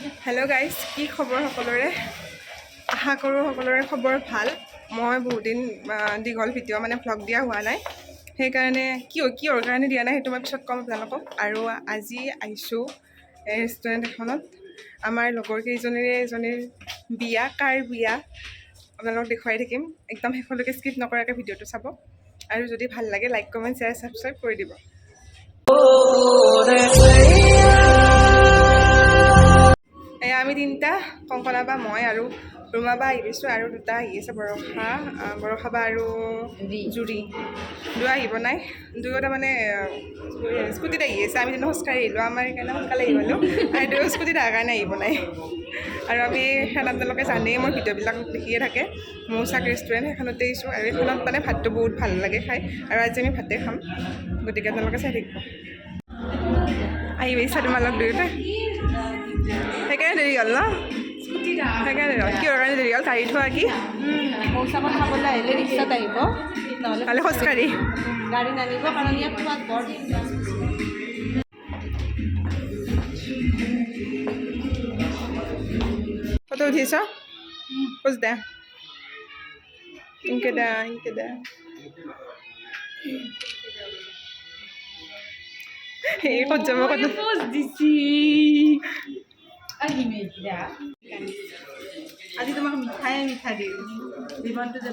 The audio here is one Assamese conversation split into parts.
हेलो गाइस की खबर सकलोरे आशा करूँ सकलोरे खबर ভাল মই বহুত দিন দীঘল ভিডিঅ' মানে ভ্লগ দিয়া হোৱা নাই সেইকাৰণে কিহৰ কাৰণে দিয়া নাই সেইটো মই পিছত ক'ম আপোনালোকক আৰু আজি আহিছোঁ ৰেষ্টুৰেণ্ট এখনত আমাৰ লগৰ কেইজনীৰে এজনীৰ বিয়া কাৰ বিয়া আপোনালোকক দেখুৱাই থাকিম একদম শেষলৈকে স্কিপ নকৰাকৈ ভিডিঅ'টো চাব আৰু যদি ভাল লাগে লাইক কমেণ্ট শ্বেয়াৰ ছাবস্ক্ৰাইব কৰি দিব আমি তিনিটা কংকনা বা মই আৰু ৰুমা বা আহি পাইছোঁ আৰু দুটা আহি আছে বৰষা বা আৰু জুৰি দুটা আহিব নাই দুয়োটা মানে স্কুটিত আহি আছে আমি খোজকাঢ়ি আহিলোঁ আমাৰ সেইকাৰণে সোনকালে আহি পালোঁ আৰু দুয়ো স্কুটিত অহাৰ কাৰণে আহিব নাই আৰু আমি আপোনালোকে জানেই মোৰ ভিডিঅ'বিলাক দেখিয়ে থাকে মৌচাক ৰেষ্টুৰেণ্ট সেইখনতে আহিছোঁ আৰু এইখনত মানে ভাতটো বহুত ভাল লাগে খাই আৰু আজি আমি ভাতে খাম গতিকে আপোনালোকে চাই থাকিব আহি পাইছা তোমালোক দুয়োটা সেইকাৰণে দেৰি হ'ল ন সেইকাৰণে কিহৰ কাৰণে দেৰি হ'ল গাড়ী থোৱা কি মৌচাকত খাবলৈ আহিলে ৰিক্সাত আহিব নহ'লে খোজকাঢ়ি গাড়ী নানিব কাৰণ ইয়াত তোমাক বৰ ফটো উঠিছ খোজ দে ইনকে দে এই ক'ত যাব ক'ত দিছি আজি তোমাক মিঠা দিম জীৱনটো যে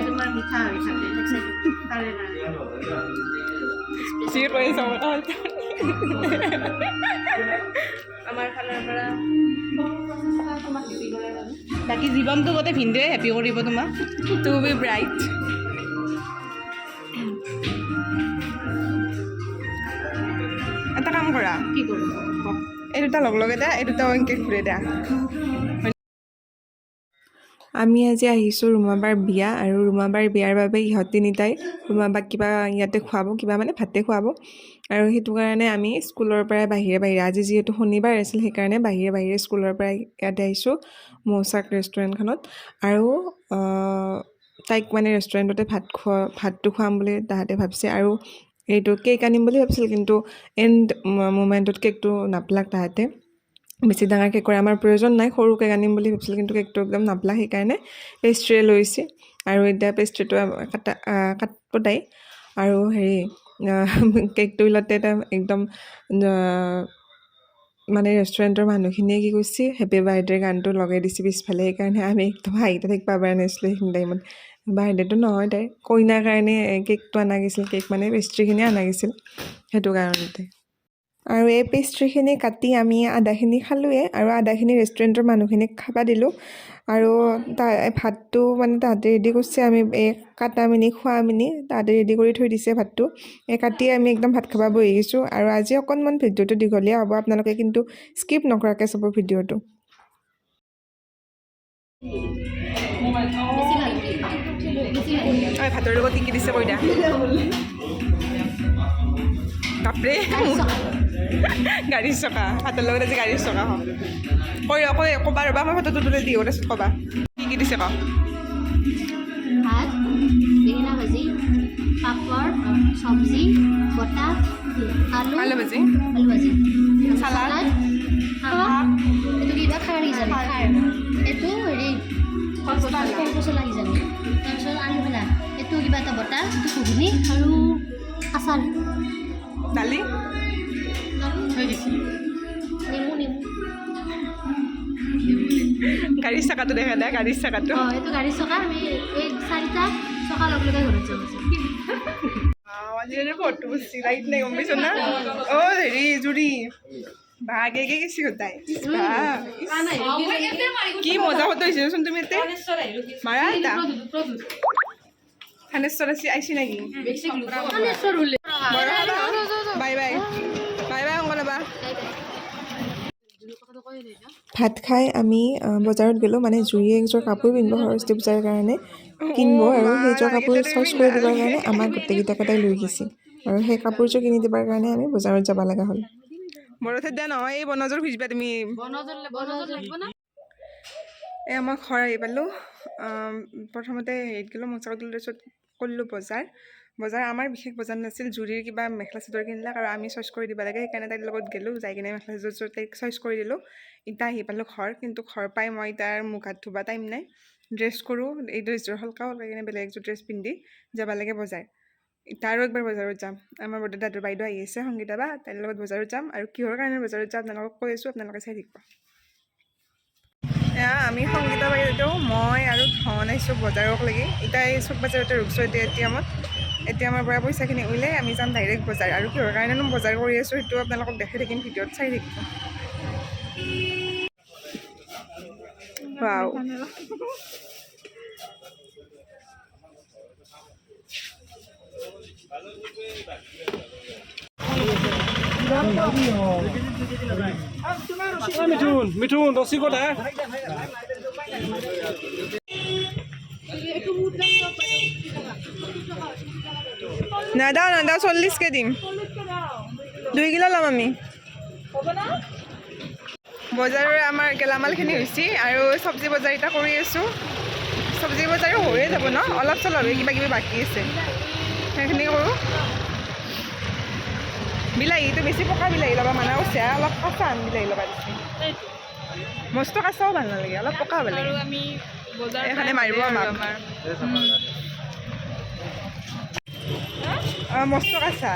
তোমাৰ মিঠা হৈ থাকে তাৰে যি কৈ আছ আমাৰ ফালৰ পৰা বাকী জীৱনটো গোটেই ভিনদেউৱে হেপী কৰিব তোমাক টু বি ব্ৰাইট এটা কাম কৰা কি কৰোঁ এই দুটা লগে দে এই দুটা এনেকৈ ঘূৰে দে আমি আজি আহিছোঁ ৰুমাবাৰ বিয়া আৰু ৰুমাবাৰ বিয়াৰ বাবে ইহঁত তিনিটাই ৰুমাবাক কিবা ইয়াতে খুৱাব কিবা মানে ভাতে খুৱাব আৰু সেইটো কাৰণে আমি স্কুলৰ পৰাই বাহিৰে আজি যিহেতু শনিবাৰ আছিল সেইকাৰণে বাহিৰে স্কুলৰ পৰাই ইয়াতে আহিছোঁ মৌচাক ৰেষ্টুৰেণ্টখনত আৰু তাইক মানে ৰেষ্টুৰেণ্টতে ভাতটো খুৱাম বুলি তাহাঁতে ভাবিছে আৰু এইটো কেক আনিম বুলি ভাবিছিল কিন্তু এণ্ড মুমেণ্টত কেকটো নাপালাক তাহাঁতে বেছি ডাঙৰ কেকৰ আমাৰ প্ৰয়োজন নাই সৰু কেক আনিম বুলি ভাবিছিল কিন্তু কেকটো একদম নাপালা সেইকাৰণে পেষ্ট্ৰিয়ে লৈছে আৰু এতিয়া পেষ্ট্ৰিটো কাটিব তাই আৰু হেৰি কেকটো লওঁতে একদম মানে ৰেষ্টুৰেণ্টৰ মানুহখিনিয়ে কি কৈছে হেপী বাৰ্থডে গানটো লগাই দিছে পিছফালে সেইকাৰণে আমি একদম হাঁহিতে থাকিব পৰা নাছিলোঁ সেইখিনি টাইমত বাৰ্থডেটো নহয় তাই কইনাৰ কাৰণে কেকটো অনা গৈছিল কেক মানে পেষ্ট্ৰিখিনি অনা গৈছিল সেইটো কাৰণতে আৰু এই পেষ্ট্ৰিখিনি কাটি আমি আদাখিনি খালোঁৱে আৰু আদাখিনি ৰেষ্টুৰেণ্টৰ মানুহখিনিক খাব দিলোঁ আৰু ভাতটো মানে তাহাঁতে ৰেডি কৰিছে আমি এই কাটা মিনি খোৱা মিনি তাহাঁতে ৰেডি কৰি থৈ দিছে ভাতটো এই কাটি আমি একদম ভাত খাব বহি গৈছোঁ আৰু আজি অকণমান ভিডিঅ'টো দীঘলীয়া হ'ব আপোনালোকে কিন্তু স্কিপ নকৰাকৈ চাব ভিডিঅ'টো ভাতৰ লগত কি দিছে কৈ দিয়া বাপৰে গাড়ীৰ চকা ভাতৰ লগত আজি গাড়ীৰ চকা কৈ ক'বা ৰ'বা মই ফটোটো তুলি দিওঁ তাৰপিছত ক'বা কি দিছে ক ভাত বেঙেনা ভাজি পাপড় চব্জি বটা আলু ভাজি চালাড এইটো কিবা খাৰ এইটো হেৰি পচলা কিজানি তাৰপিছত আলু ভালা এইটো কিবা এটা বটা এইটো ঘুগুনি আৰু আচাৰ দালি নেমু গাড়ীৰ চকাটো দেখা দে গাড়ীৰ চকাটো এইটো গাড়ীৰ চকা আমি এই 4টা চকা লগ লগাই ঘৰত যাওঁ আজিকালি ফটো বুজি লাইট নাই গম পাইছ না হেৰি জুৰি ভাগে গেছি গোটাই কি মজা ফটো হৈছিলচোন তুমি এতে মাৰা এটা থানেশ্বৰ আইছি নেকি বাই অংগনাবা ভাত খাই আমি বজাৰত গ'লোঁ মানে জুৰিয়ে একযোৰ কাপোৰ পিন্ধিব সৰস্বতী পূজাৰ কাৰণে কিনিব আৰু সেইযোৰ কাপোৰ চইচ কৰি দিবৰ কাৰণে আমাক গোটেইকেইটাকে তাই লৈ গৈছে আৰু সেই কাপোৰযোৰ কিনি দিবৰ কাৰণে আমি বজাৰত যাব লগা হ'ল বৰথে দিয়া নহয় এই বনজৰ খুজিবা তুমি এই আমাৰ ঘৰ আহি পালোঁ প্ৰথমতে হেৰিত গ'লোঁ মৌচাকত গ'লোঁ তাৰপিছত কৰিলোঁ বজাৰ বজাৰ আমাৰ বিশেষ বজাৰ নাছিল, জুৰিৰ কিবা মেখেলা চাদৰ কিনিলাক আৰু আমি চইচ কৰি দিব লাগে, সেইকাৰণে তাইৰ লগত গ'লোঁ, যাই কিনে মেখেলা চাদৰ তাইক চইচ কৰি দিলোঁ। এতিয়া আহি পালোঁ ঘৰ, কিন্তু ঘৰ পাই মই তাৰ মুখ হাত ধুবা টাইম নাই, ড্ৰেছ কৰোঁ, এই ড্ৰেছযোৰ সলকাই কিনে বেলেগ এযোৰ ড্ৰেছ পিন্ধি যাব লাগে বজাৰ। এতিয়া আৰু একবাৰ বজাৰত যাম, আমাৰ বৰদেউতা দাদুৰ বাইদেউ আহি আছে সংগীতা বা, তাইৰ লগত বজাৰত যাম আৰু কিহৰ কাৰণে বজাৰত যাম আপোনালোকক কৈ আছোঁ, আপোনালোকে চাই থাকিব। এয়া আমি সংগীতা বাইদেউ মই আৰু ধন আহিছোঁ বজাৰক লাগি, এতিয়া এই চুক বজাৰতে ৰখিছোঁ এতিয়া এটিএমৰ পৰা পইচাখিনি উলিয়াই আমি যাম ডাইৰেক্ট বজাৰ, আৰু কিহৰ কাৰণেনো বজাৰ কৰি আছোঁ সেইটো আপোনালোকক দেখাই থাকিম, ভিডিঅ'ত চাই থাকিব। ৱাও মিঠুন ৰচি ক'ত হা নাদাও 40কে দিম, 2 কিলো ল'ম আমি। বজাৰৰ আমাৰ গেলামালখিনি হৈছে আৰু চব্জি বজাৰ এতিয়া কৰি আছোঁ, চব্জি বজাৰো হৈয়ে যাব ন, অলপ চলপ কিবা কিবি বাকী আছে সেইখিনি কৰোঁ। বিলাহীটো বেছি পকা বিলাহী ল'বা মানা কৰিছে, অলপ কাঁচা আন বিলাহী ল'বা দিছে, মস্ত কাঁচাও ভাল নালাগে, অলপ পকা হ'ব লাগে, এখানে মাৰিব আমাক মস্ত কাঁচা।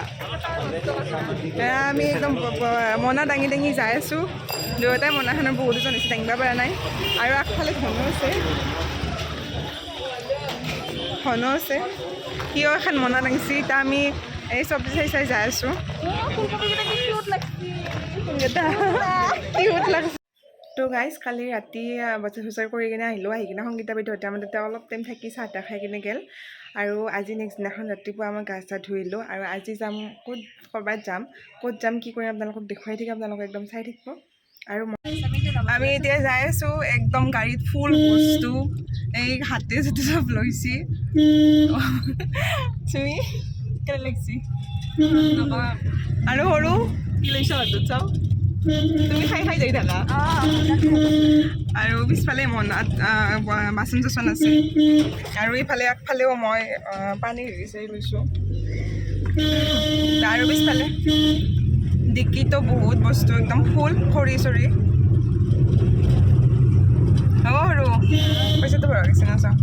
আমি একদম মনা দাঙি দাঙি যাই আছোঁ, দুয়োটাই মনাখনৰ বহুত ওজন হৈছে, দাঙিব পৰা নাই। আৰু আগফালে ধনো আছে সিও এখন মনা দাঙিছে, এতিয়া আমি এই চব্জি চাই যাই আছোঁ। তো গাইজ কালি ৰাতি বজাৰ চজাৰ কৰি কিনে আহিলোঁ, আহি কিনে সংগীতা বাইদেউহঁতে আমাৰ তাতে অলপ টাইম থাকি চাহ তাহ খাই কিনে গ'ল, আৰু আজি নেক্সট দিনাখন ৰাতিপুৱা আমাৰ গা চা ধুইলোঁ, আৰু আজি যাম ক'ত যাম কি কৰিম আপোনালোকক দেখুৱাই থাকিম, আপোনালোকে একদম চাই থাকিব। আৰু আমি এতিয়া যাই আছোঁ, একদম গাড়ীত ফুল বস্তু, এই হাতে চাতে চব লৈছে। তুমি কেনে লাগিছে আৰু সৰু কি লৈছ হাতত চাওঁ, তুমি খাই যাই থাকা। আৰু পিছফালে মনাত বাচন চাচন আছে, আৰু ইফালে আগফালেও মই পানী বিচাৰি লৈছোঁ, আৰু পিছফালে ডিক্কিতো বহুত বস্তু একদম ফুল খৰি চৰি। হ'ব সৰু পইচাটো ভৰা গৈছে না চাওঁ।